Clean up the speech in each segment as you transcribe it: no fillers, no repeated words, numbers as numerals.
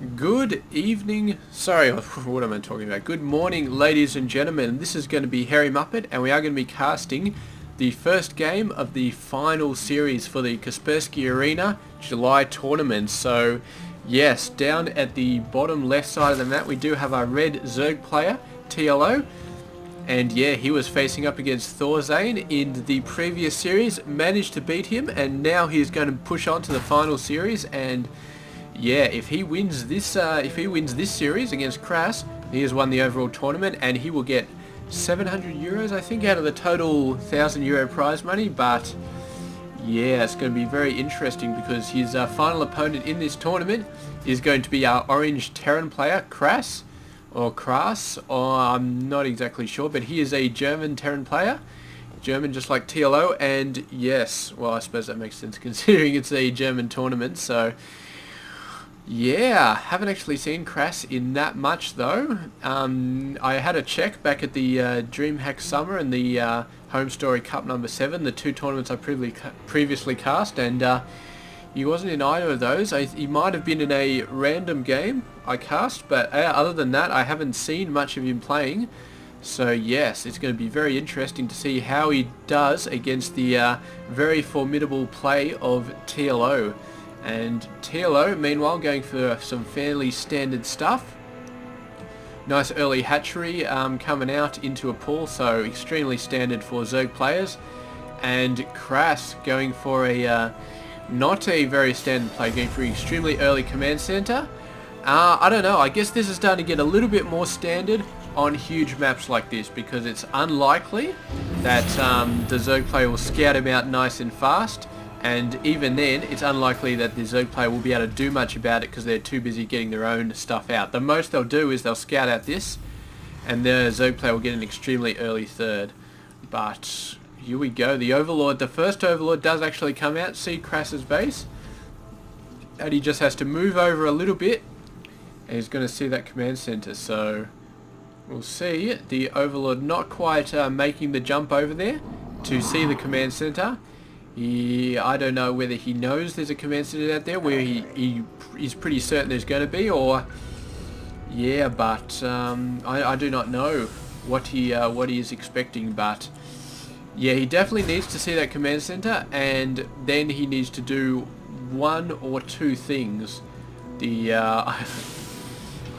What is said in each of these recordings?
Good evening, sorry, what am I talking about? Good morning, ladies and gentlemen. This is going to be Harry Muppet, and we are going to be casting the first game of the final series for the Kaspersky Arena July tournament. So, yes, down at the bottom left side of the map, we do have our red Zerg player, TLO. And yeah, he was facing up against Thorzane in the previous series, managed to beat him, and now he's going to push on to the final series. And yeah, if he wins this series against KrasS, he has won the overall tournament, and he will get 700 euros, I think, out of the total 1,000 euro prize money. But yeah, it's going to be very interesting because his final opponent in this tournament is going to be our orange Terran player, KrasS, or KrasS, or I'm not exactly sure, but he is a German Terran player. German, just like TLO, and yes, well, I suppose that makes sense considering it's a German tournament. So yeah, haven't actually seen KrasS in that much though. I had a check back at the DreamHack Summer and the Home Story Cup number 7, the two tournaments I previously cast, and he wasn't in either of those. He might have been in a random game I cast, but other than that, I haven't seen much of him playing. So yes, it's going to be very interesting to see how he does against the very formidable play of TLO. And TLO, meanwhile, going for some fairly standard stuff. Nice early hatchery coming out into a pool, so extremely standard for Zerg players. And KrasS going for a not a very standard play, going for extremely early command center. I don't know, I guess this is starting to get a little bit more standard on huge maps like this, because it's unlikely that the Zerg player will scout him out nice and fast. And even then, it's unlikely that the Zerg player will be able to do much about it because they're too busy getting their own stuff out. The most they'll do is they'll scout out this, and the Zerg player will get an extremely early third. But here we go. The Overlord, the first Overlord does actually come out, see KrasS's base, and he just has to move over a little bit, and he's going to see that command center. So we'll see the Overlord not quite making the jump over there to see the command center. I don't know whether he knows there's a command center out there where he is pretty certain there's going to be, or yeah, but I do not know what he is expecting. But yeah, he definitely needs to see that command center, and then he needs to do one or two things. The I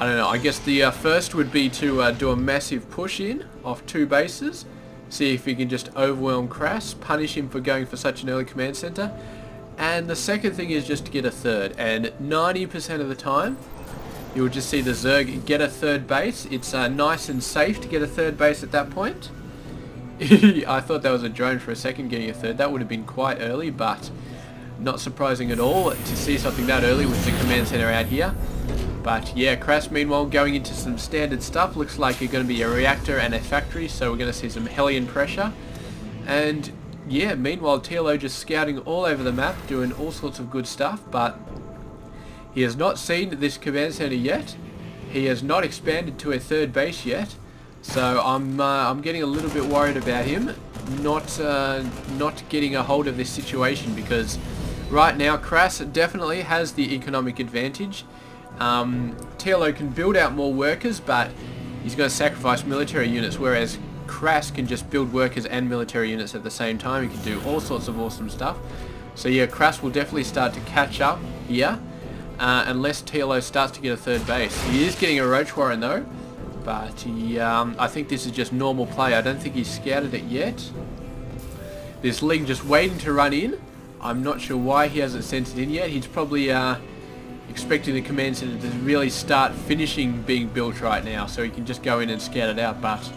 don't know, I guess the first would be to do a massive push in off two bases. See if he can just overwhelm KrasS, punish him for going for such an early command center. And the second thing is just to get a third. And 90% of the time, you'll just see the Zerg get a third base. It's nice and safe to get a third base at that point. I thought that was a drone for a second getting a third. That would have been quite early, but not surprising at all to see something that early with the command center out here. But yeah, KrasS meanwhile going into some standard stuff. Looks like it's going to be a reactor and a factory, so we're going to see some Hellion pressure. And yeah, meanwhile TLO just scouting all over the map, doing all sorts of good stuff, but he has not seen this command center yet. He has not expanded to a third base yet, so I'm getting a little bit worried about him not getting a hold of this situation, because right now KrasS definitely has the economic advantage. TLO can build out more workers, but he's going to sacrifice military units, whereas KrasS can just build workers and military units at the same time. He can do all sorts of awesome stuff. So yeah, KrasS will definitely start to catch up here, unless TLO starts to get a third base. He is getting a Roach Warren though, but he, I think this is just normal play. I don't think he's scouted it yet. This Ling just waiting to run in. I'm not sure why he hasn't sent it in yet. He's probably expecting the command center to really start finishing being built right now, so he can just go in and scout it out. But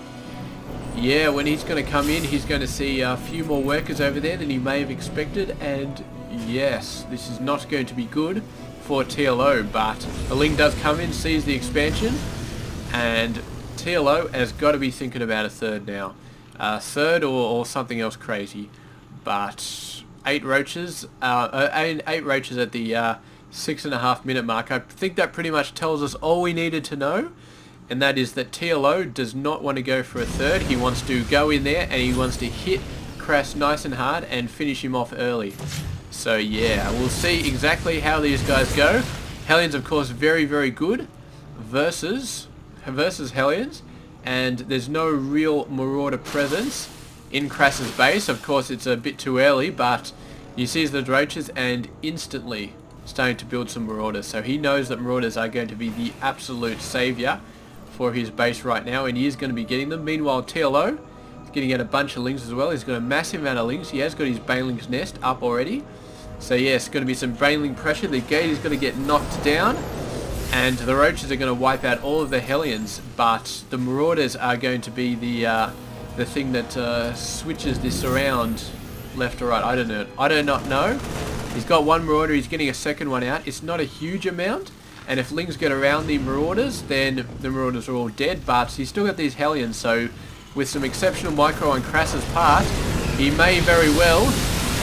yeah, when he's going to come in, he's going to see a few more workers over there than he may have expected, and yes, this is not going to be good for TLO. But the Ling does come in, sees the expansion, and TLO has got to be thinking about a third now. Third or something else crazy. But 8 roaches at the 6.5 minute mark. I think that pretty much tells us all we needed to know, and that is that TLO does not want to go for a third. He wants to go in there and he wants to hit KrasS nice and hard and finish him off early. So yeah, we'll see exactly how these guys go. Hellions, of course, very, very good versus Hellions, and there's no real Marauder presence in KrasS's base. Of course, it's a bit too early, but he sees the roaches and instantly starting to build some Marauders. So he knows that Marauders are going to be the absolute savior for his base right now, and he is going to be getting them. Meanwhile, TLO is getting out a bunch of lings as well. He's got a massive amount of lings. He has got his Baneling's nest up already. So yes, going to be some Baneling pressure. The gate is going to get knocked down, and the roaches are going to wipe out all of the Hellions, but the Marauders are going to be the thing that switches this around left or right. I do not know. He's got one Marauder, he's getting a second one out. It's not a huge amount, and if lings get around the Marauders, then the Marauders are all dead, but he's still got these Hellions, so with some exceptional micro on KrasS's part, he may very well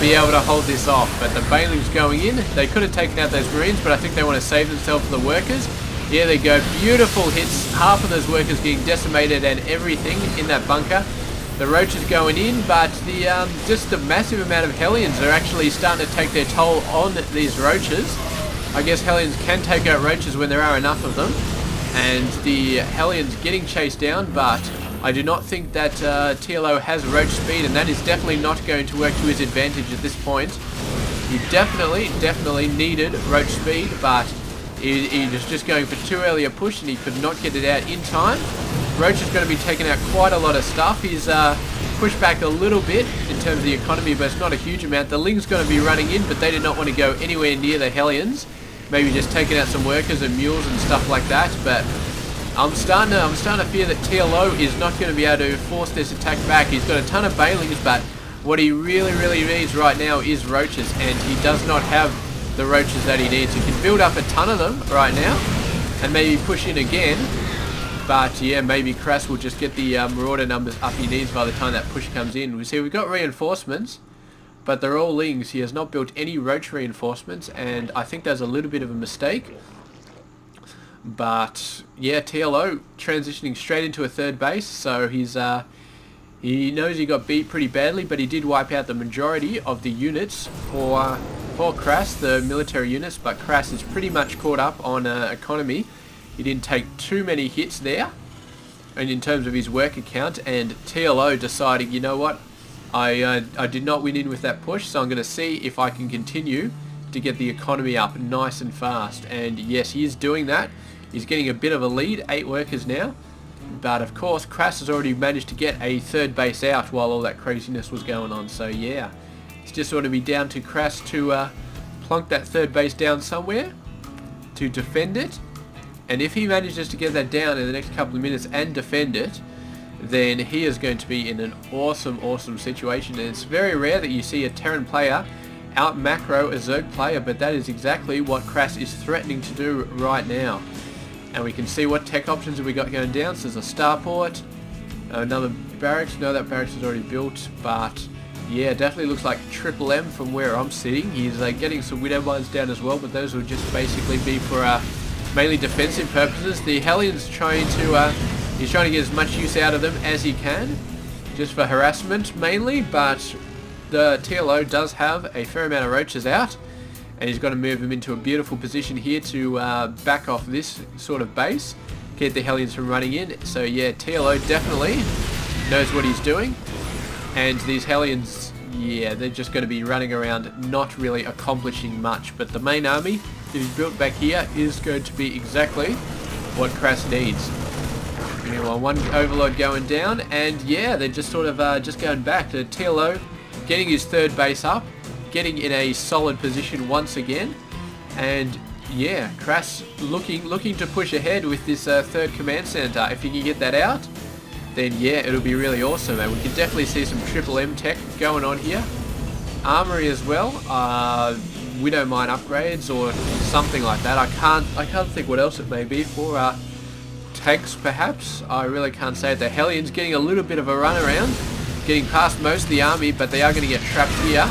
be able to hold this off. But the Baneling's going in. They could have taken out those Marines, but I think they want to save themselves for the workers. Here they go, beautiful hits, half of those workers getting decimated and everything in that bunker. The roaches going in, but the just the massive amount of Hellions are actually starting to take their toll on these roaches. I guess Hellions can take out roaches when there are enough of them, and the Hellions getting chased down, but I do not think that TLO has roach speed, and that is definitely not going to work to his advantage at this point. He definitely needed roach speed, but he was just going for too early a push, and he could not get it out in time. Roach is going to be taking out quite a lot of stuff. He's pushed back a little bit in terms of the economy, but it's not a huge amount. The Ling's going to be running in, but they did not want to go anywhere near the Hellions. Maybe just taking out some workers and mules and stuff like that, but I'm starting to fear that TLO is not going to be able to force this attack back. He's got a ton of Banelings, but what he really needs right now is roaches, and he does not have the roaches that he needs. He can build up a ton of them right now and maybe push in again, but yeah, maybe KrasS will just get the Marauder numbers up he needs by the time that push comes in. We see we've got reinforcements, but they're all lings. He has not built any roach reinforcements, and I think that's a little bit of a mistake. But yeah, TLO transitioning straight into a third base, so he knows he got beat pretty badly, but he did wipe out the majority of the units for KrasS, the military units. But KrasS is pretty much caught up on economy. He didn't take too many hits there, and in terms of his worker count, and TLO deciding, you know what, I did not win in with that push, so I'm going to see if I can continue to get the economy up nice and fast. And yes, he is doing that. He's getting a bit of a lead, 8 workers now. But of course, KrasS has already managed to get a third base out while all that craziness was going on. So yeah, it's just sort of be down to KrasS to plunk that third base down somewhere to defend it. And if he manages to get that down in the next couple of minutes and defend it, then he is going to be in an awesome situation. And it's very rare that you see a Terran player out macro a Zerg player, but that is exactly what KrasS is threatening to do right now. And we can see what tech options have we got going down. So there's a starport, another barracks. No, that barracks is already built, but yeah, definitely looks like triple M from where I'm sitting. He's getting some widow mines down as well, but those will just basically be for mainly defensive purposes. The Hellions trying to he's trying to get as much use out of them as he can, just for harassment mainly. But the TLO does have a fair amount of roaches out, and he's got to move them into a beautiful position here to back off this sort of base, keep the Hellions from running in. So yeah, TLO definitely knows what he's doing, and these Hellions, yeah, they're just going to be running around not really accomplishing much. But the main army that he's built back here is going to be exactly what KrasS needs. Meanwhile, one overload going down, and yeah, they're just sort of just going back to TLO, getting his third base up, getting in a solid position once again, and yeah, KrasS looking to push ahead with this third command center. If he can get that out, then yeah, it'll be really awesome, and we can definitely see some triple M tech going on here. Armory as well, widow mine upgrades or something like that. I can't think what else it may be for. Tanks perhaps. I really can't say it. The Hellions getting a little bit of a run around, getting past most of the army, but they are going to get trapped here,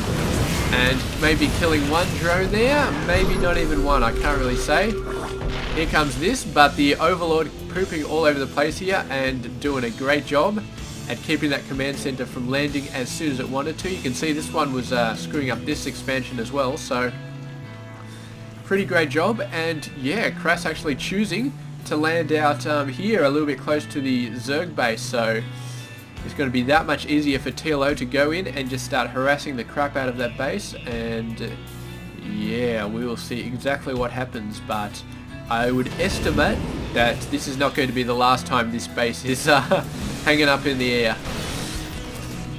and maybe killing one drone there, maybe not even one, I can't really say. Here comes this, but the Overlord pooping all over the place here and doing a great job at keeping that command center from landing as soon as it wanted to. You can see this one was screwing up this expansion as well, so pretty great job, and yeah, KrasS actually choosing to land out here a little bit close to the Zerg base, so it's going to be that much easier for TLO to go in and just start harassing the crap out of that base, and yeah, we will see exactly what happens, but I would estimate that this is not going to be the last time this base is hanging up in the air.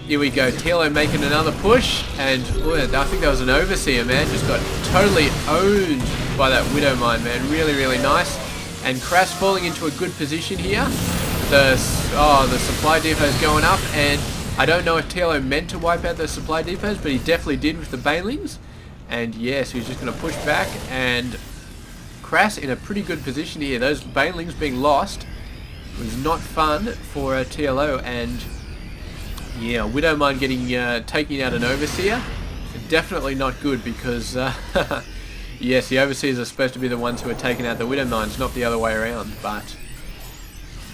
Here we go, TLO making another push, and I think that was an Overseer, man. Just got totally owned by that Widow Mine, man. Really, really nice. And KrasS falling into a good position here. The supply depot is going up, and I don't know if TLO meant to wipe out those supply depots, but he definitely did with the Banelings. And yes, he's just going to push back, and KrasS in a pretty good position here. Those Banelings being lost was not fun for TLO, and yeah, Widow Mine getting taking out an Overseer, definitely not good, because yes, the Overseers are supposed to be the ones who are taking out the Widow Mines, not the other way around. But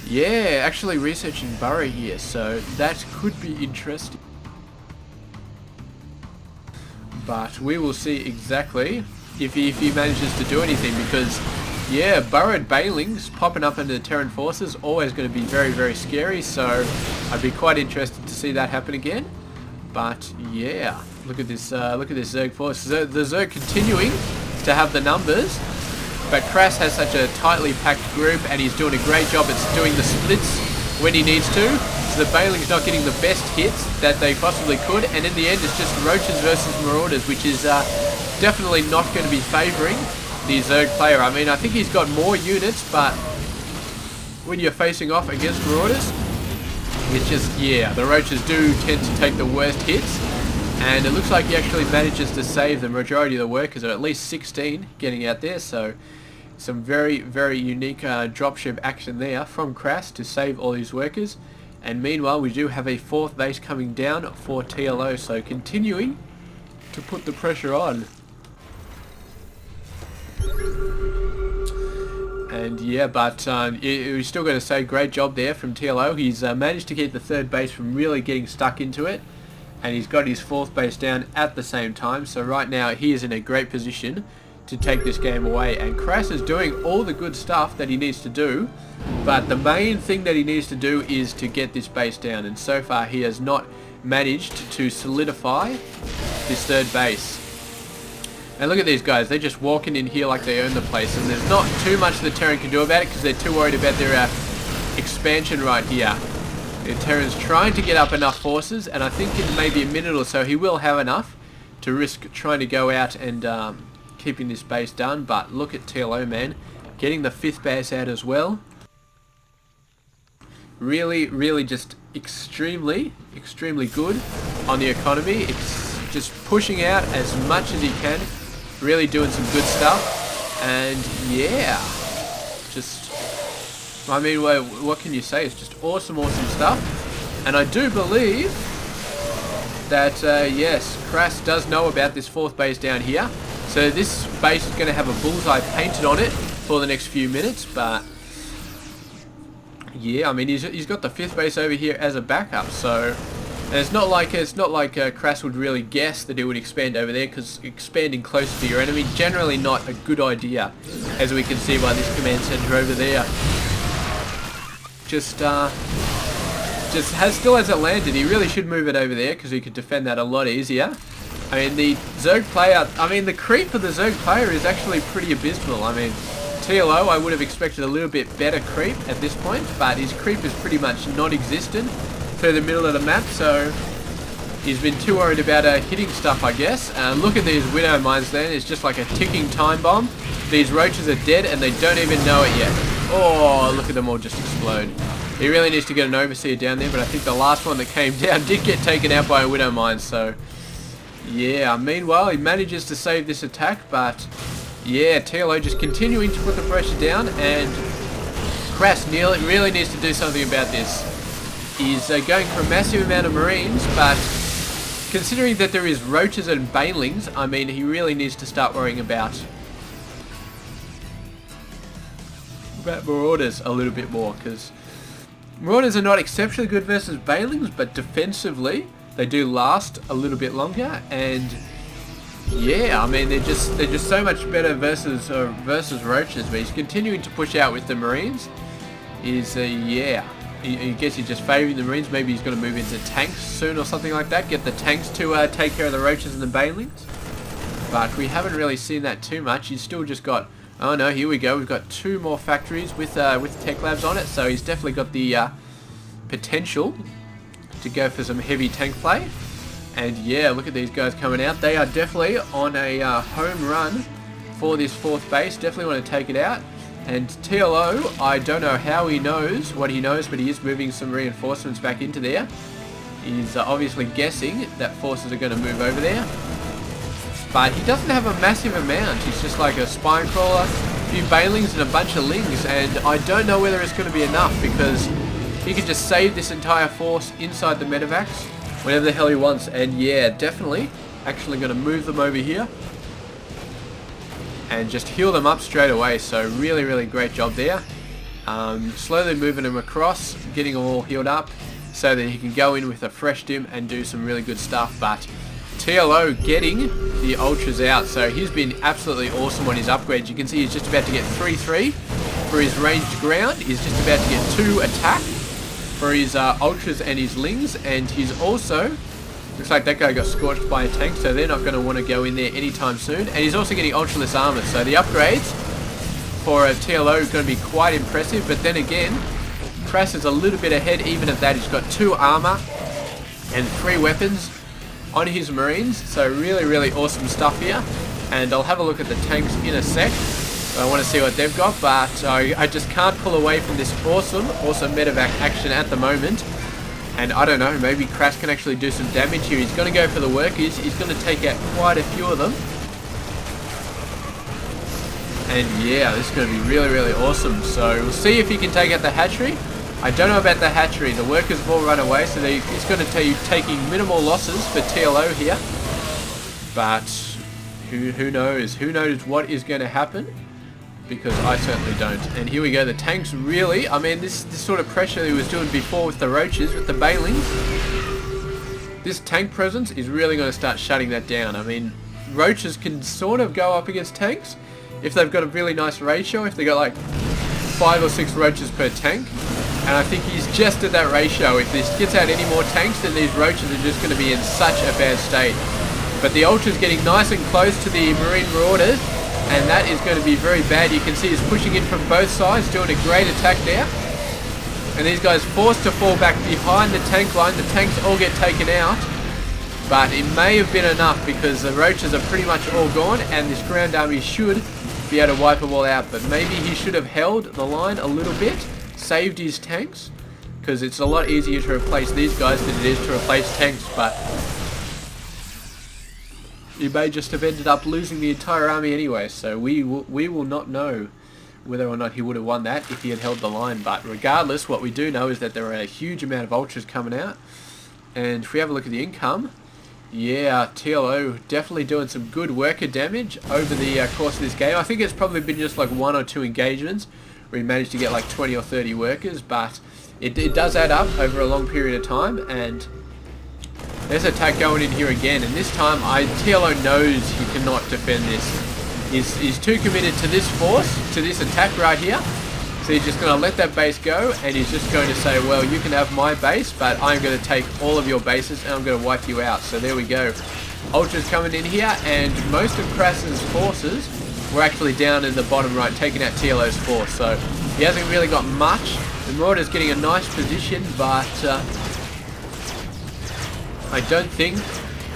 yeah, actually researching Burrow here, so that could be interesting. But we will see exactly if he manages to do anything, because yeah, burrowed Banelings popping up into the Terran forces always going to be very, very scary, so I'd be quite interested to see that happen again. But yeah, look at this Zerg force. The Zerg continuing to have the numbers, but KrasS has such a tightly packed group, and he's doing a great job at doing the splits when he needs to. So the Banelings not getting the best hits that they possibly could, and in the end it's just Roaches versus Marauders, which is definitely not going to be favouring the Zerg player. I mean, I think he's got more units, but when you're facing off against Marauders, it's just, yeah, the Roaches do tend to take the worst hits, and it looks like he actually manages to save the majority of the workers, or at least 16 getting out there, so some very, very unique dropship action there from KrasS to save all these workers. And meanwhile, we do have a fourth base coming down for TLO, so continuing to put the pressure on. And yeah, but we're still going to say great job there from TLO. He's managed to keep the third base from really getting stuck into it, and he's got his fourth base down at the same time. So right now he is in a great position to take this game away, and KrasS is doing all the good stuff that he needs to do, but the main thing that he needs to do is to get this base down, and so far he has not managed to solidify this third base. And look at these guys, they're just walking in here like they own the place, and there's not too much the Terran can do about it because they're too worried about their expansion right here. The Terran's trying to get up enough forces, and I think in maybe a minute or so he will have enough to risk trying to go out and keeping this base done. But look at TLO, man, getting the fifth base out as well. Really, really just extremely, extremely good on the economy. It's just pushing out as much as he can, really doing some good stuff, and yeah, just, I mean, what can you say? It's just awesome, awesome stuff. And I do believe that, yes, KrasS does know about this fourth base down here. So this base is going to have a bullseye painted on it for the next few minutes, but yeah, I mean, he's got the fifth base over here as a backup, so, and it's not like KrasS would really guess that it would expand over there, because expanding close to your enemy generally not a good idea, as we can see by this command center over there. Still hasn't landed. He really should move it over there because he could defend that a lot easier. I mean, the Zerg player, the creep of the Zerg player is actually pretty abysmal. I mean, TLO, I would have expected a little bit better creep at this point, but his creep is pretty much non-existent through the middle of the map, so he's been too worried about hitting stuff, I guess. Look at these Widow Mines then, it's just like a ticking time bomb. These Roaches are dead and they don't even know it yet. Oh, look at them all just explode. He really needs to get an Overseer down there, but I think the last one that came down did get taken out by a Widow Mine, so yeah, meanwhile, he manages to save this attack, but yeah, TLO just continuing to put the pressure down, and KrasS really needs to do something about this. He's going for a massive amount of Marines, but considering that there is Roaches and Banelings, I mean, he really needs to start worrying about Marauders a little bit more, because Marauders are not exceptionally good versus Banelings, but defensively they do last a little bit longer, and yeah, I mean they're just so much better versus roaches. But he's continuing to push out with the Marines. Yeah, I guess he's just favouring the Marines. Maybe he's going to move into tanks soon or something like that. Get the tanks to take care of the roaches and the banelings. But we haven't really seen that too much. He's still just got. Oh no, here we go. We've got 2 more factories with tech labs on it. So he's definitely got the potential to go for some heavy tank play. And yeah, look at these guys coming out. They are definitely on a home run for this 4th base. Definitely want to take it out. And TLO, I don't know how he knows what he knows, but he is moving some reinforcements back into there. He's obviously guessing that forces are going to move over there. But he doesn't have a massive amount. He's just like a spine crawler, a few banelings and a bunch of lings. And I don't know whether it's going to be enough because he could just save this entire force inside the medevacs whenever the hell he wants. And yeah, definitely actually going to move them over here and just heal them up straight away. So really, really great job there. Slowly moving them across, getting them all healed up so that he can go in with a fresh dim and do some really good stuff. But TLO getting the ultras out, so he's been absolutely awesome on his upgrades. You can see he's just about to get 3-3 for his ranged ground. He's just about to get 2 attack for his ultras and his lings, and he's also, looks like that guy got scorched by a tank, so they're not going to want to go in there anytime soon. And he's also getting ultraless armor, so the upgrades for a TLO is going to be quite impressive. But then again, KrasS is a little bit ahead even at that. He's got 2 armor and 3 weapons on his Marines, so really, really awesome stuff here. And I'll have a look at the tanks in a sec. I want to see what they've got, but I just can't pull away from this awesome medevac action at the moment. And I don't know, maybe KrasS can actually do some damage here. He's going to go for the workers. He's going to take out quite a few of them. And yeah, this is going to be really, really awesome. So we'll see if he can take out the hatchery. I don't know about the hatchery. The workers have all run away, so it's going to be taking minimal losses for TLO here. But who knows? Who knows what is going to happen? Because I certainly don't. And here we go. The tanks really, I mean, this sort of pressure he was doing before with the roaches, with the banelings, this tank presence is really going to start shutting that down. I mean, roaches can sort of go up against tanks if they've got a really nice ratio, if they got like 5 or 6 roaches per tank. And I think he's just at that ratio. If this gets out any more tanks, then these roaches are just going to be in such a bad state. But the Ultra's getting nice and close to the Marine Marauders, and that is going to be very bad. You can see he's pushing in from both sides, doing a great attack there. And these guys forced to fall back behind the tank line. The tanks all get taken out. But it may have been enough because the roaches are pretty much all gone, and this ground army should be able to wipe them all out. But maybe he should have held the line a little bit, saved his tanks, because it's a lot easier to replace these guys than it is to replace tanks. But you may just have ended up losing the entire army anyway, so we will not know whether or not he would have won that if he had held the line. But regardless, what we do know is that there are a huge amount of ultras coming out. And if we have a look at the income, yeah, TLO definitely doing some good worker damage over the course of this game. I think it's probably been just like 1 or 2 engagements where he managed to get like 20 or 30 workers, but it does add up over a long period of time. And there's an attack going in here again, and this time TLO knows he cannot defend this. He's too committed to this force, to this attack right here. So he's just going to let that base go, and he's just going to say, well, you can have my base, but I'm going to take all of your bases and I'm going to wipe you out. So there we go. Ultra's coming in here, and most of KrasS's forces were actually down in the bottom right, taking out TLO's force. So he hasn't really got much. The Marauder's getting a nice position, but I don't think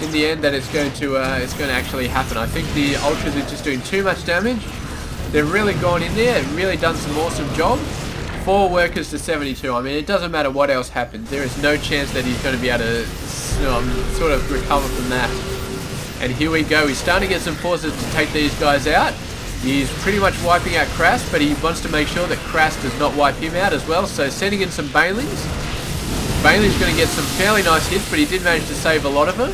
in the end that it's going to actually happen. I think the Ultras are just doing too much damage. They've really gone in there and really done some awesome job. 4 workers to 72. I mean, it doesn't matter what else happens. There is no chance that he's going to be able to sort of recover from that. And here we go. He's starting to get some forces to take these guys out. He's pretty much wiping out KrasS, but he wants to make sure that KrasS does not wipe him out as well. So sending in some banelings. Bailey's going to get some fairly nice hits, but he did manage to save a lot of them.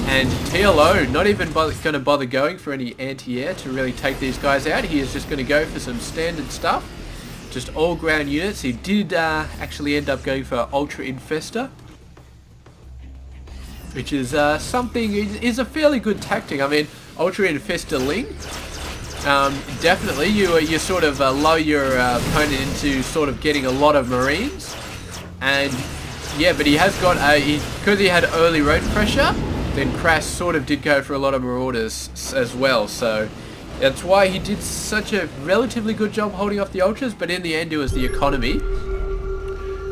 And TLO not even going to bother going for any anti-air to really take these guys out. He is just going to go for some standard stuff. Just all ground units. He did actually end up going for Ultra Infester. which is something is a fairly good tactic. I mean, Ultra Infestor Ling. Definitely, you sort of lull your opponent into sort of getting a lot of Marines, and yeah, but he has got because he had early road pressure. Then KrasS sort of did go for a lot of Marauders as well, so that's why he did such a relatively good job holding off the Ultras. But in the end, it was the economy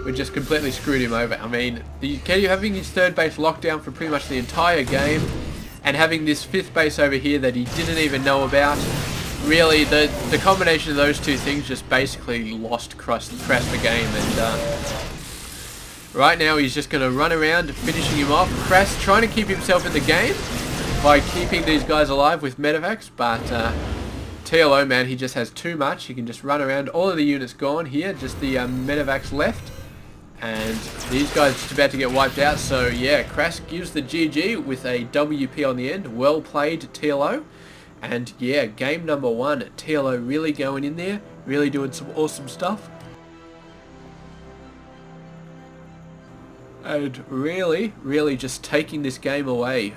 which just completely screwed him over. I mean, having his third base locked down for pretty much the entire game, and having this fifth base over here that he didn't even know about. Really, the combination of those two things just basically lost KrasS the game, and right now he's just going to run around finishing him off. KrasS trying to keep himself in the game by keeping these guys alive with medevacs, but TLO, man, he just has too much. He can just run around. All of the units gone here, just the medevacs left, and these guys just about to get wiped out. So yeah, KrasS gives the GG with a WP on the end. Well played, TLO. And yeah, game number 1, TLO really going in there, really doing some awesome stuff. And really just taking this game away.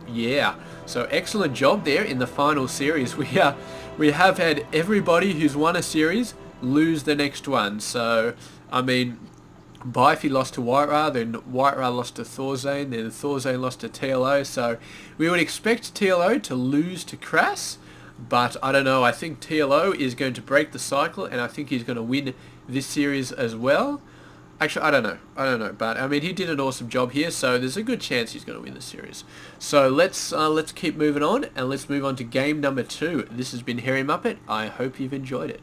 Yeah, so excellent job there in the final series. We have had everybody who's won a series lose the next one. So, I mean, Bifey lost to White then White lost to Thorzane, then Thorzane lost to TLO, so we would expect TLO to lose to KrasS, but I don't know. I think TLO is going to break the cycle, and I think he's going to win this series as well. Actually, I don't know, but I mean, he did an awesome job here, so there's a good chance he's going to win the series. So let's keep moving on, and let's move on to game number 2. This has been Hairy Muppet. I hope you've enjoyed it.